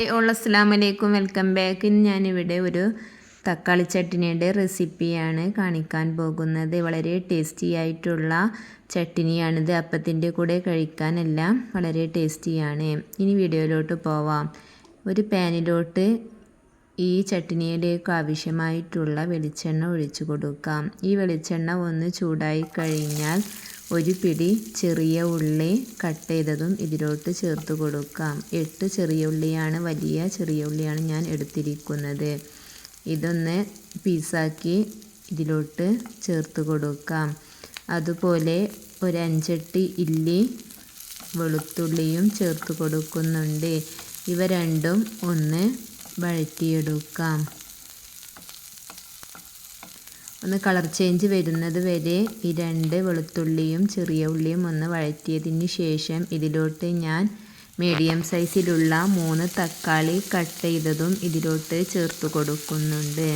അസ്സലാമു welcome back. ഇന്ന് ഞാനിവിടെ ഒരു തക്കാളി ചട്നിയുടെ റെസിപ്പിയാണ് കാണിക്കാൻ പോകുന്നത്. വളരെ ടേസ്റ്റി ആയിട്ടുള്ള ചട്നിയാണിത്. അപ്പത്തിൻ്റെ കൂടെ കഴിക്കാനെല്ലാം വളരെ ടേസ്റ്റിയാണ്. ഇനി വീഡിയോയിലോട്ട് പോവാം. ഒരു പാനിലോട്ട് ഈ ചട്നിയിലേക്ക് ആവശ്യമായിട്ടുള്ള വെളിച്ചെണ്ണ ഒഴിച്ചു കൊടുക്കാം. ഈ വെളിച്ചെണ്ണ ഒന്ന് ചൂടായി കഴിഞ്ഞാൽ ഒരു പിടി ചെറിയ ഉള്ളി കട്ട് ചെയ്തതും ഇതിലോട്ട് ചേർത്ത് കൊടുക്കാം. 8 ചെറിയ ഉള്ളിയാണ്, വലിയ ചെറിയ ഉള്ളിയാണ് ഞാൻ എടുത്തിരിക്കുന്നത്. ഇതൊന്ന് പീസാക്കി ഇതിലോട്ട് ചേർത്ത് കൊടുക്കാം. അതുപോലെ ഒരു 5-8 ഇല്ലി വെളുത്തുള്ളിയും ചേർത്ത് കൊടുക്കുന്നുണ്ട്. ഇവ രണ്ടും ഒന്ന് വഴറ്റിയെടുക്കാം. ഒന്ന് കളർ ചേഞ്ച് വരുന്നത് വരെ ഈ 2 വെളുത്തുള്ളിയും ചെറിയ ഉള്ളിയും ഒന്ന് വഴറ്റിയതിന് ശേഷം ഇതിലോട്ട് ഞാൻ മീഡിയം സൈസിലുള്ള 3 തക്കാളി കട്ട് ചെയ്തതും ഇതിലോട്ട് ചേർത്ത് കൊടുക്കുന്നുണ്ട്.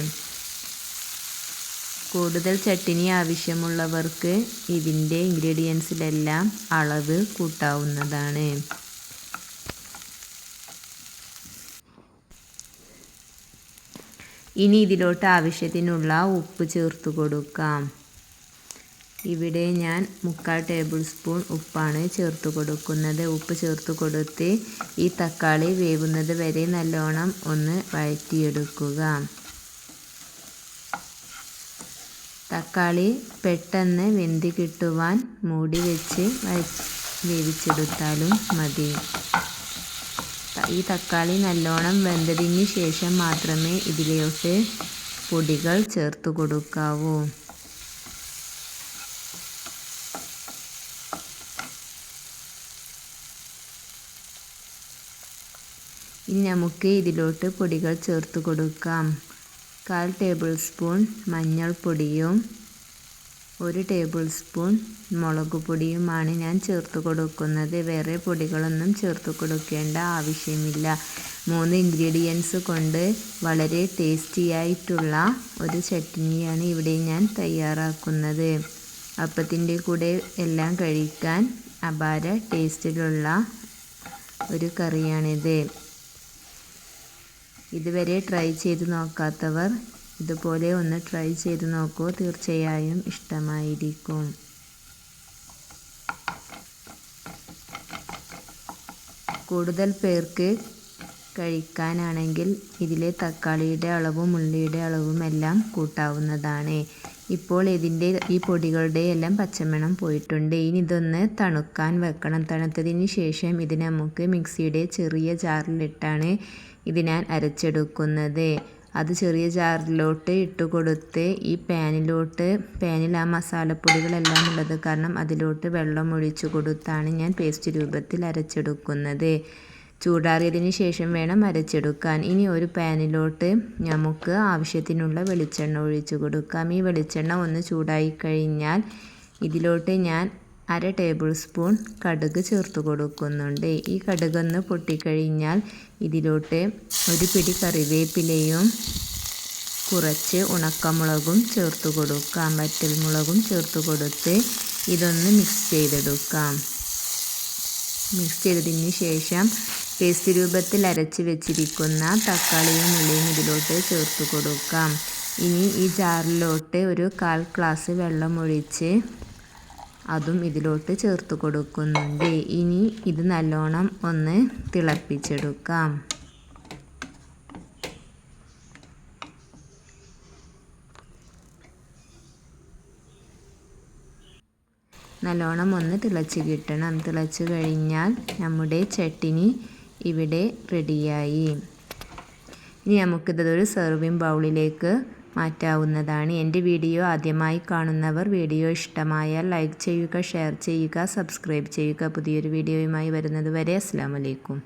കൂടുതൽ ചട്നി ആവശ്യമുള്ളവർക്ക് ഇതിൻ്റെ ഇൻഗ്രീഡിയൻസിലെല്ലാം അളവ് കൂട്ടാവുന്നതാണ്. ഇനി ഇതിലോട്ട് ആവശ്യത്തിനുള്ള ഉപ്പ് ചേർത്ത് കൊടുക്കാം. ഇവിടെ ഞാൻ 3/4 ടേബിൾ സ്പൂൺ ഉപ്പാണ് ചേർത്ത് കൊടുക്കുന്നത്. ഉപ്പ് ചേർത്ത് കൊടുത്ത് ഈ തക്കാളി വേവുന്നത് വരെ നല്ലോണം ഒന്ന് വഴറ്റിയെടുക്കുക. തക്കാളി പെട്ടെന്ന് വെന്ത് കിട്ടുവാൻ മൂടി വെച്ച് വേവിച്ചെടുത്താലും മതി. ഈ തക്കാളി നല്ലോണം വെന്തതിന് ശേഷം മാത്രമേ ഇതിലോട്ട് പൊടികൾ ചേർത്ത് കൊടുക്കാവൂ. ഇനി നമുക്ക് ഇതിലോട്ട് പൊടികൾ ചേർത്ത് കൊടുക്കാം. 1/4 ടേബിൾ സ്പൂൺ മഞ്ഞൾപ്പൊടിയും 1 ടേബിൾ സ്പൂൺ മുളക് പൊടിയുമാണ് ഞാൻ ചേർത്ത് കൊടുക്കുന്നത്. വേറെ പൊടികളൊന്നും ചേർത്ത് കൊടുക്കേണ്ട ആവശ്യമില്ല. 3 ഇൻഗ്രീഡിയൻസ് കൊണ്ട് വളരെ ടേസ്റ്റിയായിട്ടുള്ള ഒരു ചട്നിയാണ് ഇവിടെ ഞാൻ തയ്യാറാക്കുന്നത്. അപ്പത്തിൻ്റെ കൂടെ എല്ലാം കഴിക്കാൻ അപാര ടേസ്റ്റിലുള്ള ഒരു കറിയാണിത്. ഇതുവരെ ട്രൈ ചെയ്ത് നോക്കാത്തവർ ഇതുപോലെ ഒന്ന് ട്രൈ ചെയ്ത് നോക്കൂ. തീർച്ചയായും ഇഷ്ടമായിരിക്കും. കൂടുതൽ പേർക്ക് കഴിക്കാനാണെങ്കിൽ ഇതിലെ തക്കാളിയുടെ അളവും ഉള്ളിയുടെ അളവും എല്ലാം കൂട്ടാവുന്നതാണ്. ഇപ്പോൾ ഈ പൊടികളുടെ എല്ലാം പച്ചമണം പോയിട്ടുണ്ട്. ഇനി ഇതൊന്ന് തണുക്കാൻ വെക്കണം. തണുത്തതിന് ശേഷം ഇത് നമുക്ക് മിക്സിയുടെ ചെറിയ ജാറിലിട്ടാണ് ഇത് ഞാൻ അരച്ചെടുക്കുന്നത്. അത് ചെറിയ ജാറിലോട്ട് ഇട്ട് കൊടുത്ത് ഈ പാനിൽ ആ മസാലപ്പൊടികളെല്ലാം ഉള്ളത് കാരണം അതിലോട്ട് വെള്ളം ഒഴിച്ചു കൊടുത്താണ് ഞാൻ പേസ്റ്റ് രൂപത്തിൽ അരച്ചെടുക്കുന്നത്. ചൂടാറിയതിന് ശേഷം വേണം അരച്ചെടുക്കാൻ. ഇനി ഒരു പാനിലോട്ട് നമുക്ക് ആവശ്യത്തിനുള്ള വെളിച്ചെണ്ണ ഒഴിച്ചു കൊടുക്കാം. ഈ വെളിച്ചെണ്ണ ഒന്ന് ചൂടായി കഴിഞ്ഞാൽ ഇതിലോട്ട് ഞാൻ 1/2 ടേബിൾ സ്പൂൺ കടുക് ചേർത്ത് കൊടുക്കുന്നുണ്ട്. ഈ കടുകൊന്ന് പൊട്ടിക്കഴിഞ്ഞാൽ ഇതിലോട്ട് ഒരു പിടി കറിവേപ്പിലയും കുറച്ച് ഉണക്കമുളകും ചേർത്ത് കൊടുക്കാം. വറ്റൽമുളകും ചേർത്ത് കൊടുത്ത് ഇതൊന്ന് മിക്സ് ചെയ്തെടുക്കാം. മിക്സ് ചെയ്തതിന് ശേഷം പേസ്റ്റ് രൂപത്തിൽ അരച്ച് വെച്ചിരിക്കുന്ന തക്കാളിയും ഉള്ളിയും ഇതിലോട്ട് ചേർത്ത് കൊടുക്കാം. ഇനി ഈ ജാറിലോട്ട് ഒരു 1/4 ഗ്ലാസ് വെള്ളം ഒഴിച്ച് അതും ഇതിലോട്ട് ചേർത്ത് കൊടുക്കുന്നുണ്ട്. ഇനി ഇത് നല്ലോണം ഒന്ന് തിളപ്പിച്ചെടുക്കാം. നല്ലോണം ഒന്ന് തിളച്ച് കിട്ടണം. തിളച്ച് കഴിഞ്ഞാൽ നമ്മുടെ ചട്നി ഇവിടെ റെഡിയായി. ഇനി നമുക്കിതൊരു സെർവിങ് ബൗളിലേക്ക് മാറ്റാവുന്നതാണ്. എൻ്റെ വീഡിയോ ആദ്യമായി കാണുന്നവർ വീഡിയോ ഇഷ്ടമായാൽ ലൈക്ക് ചെയ്യുക, ഷെയർ ചെയ്യുക, സബ്സ്ക്രൈബ് ചെയ്യുക. പുതിയൊരു വീഡിയോയുമായി വരുന്നത് വരെ അസ്സലാമു അലൈക്കും.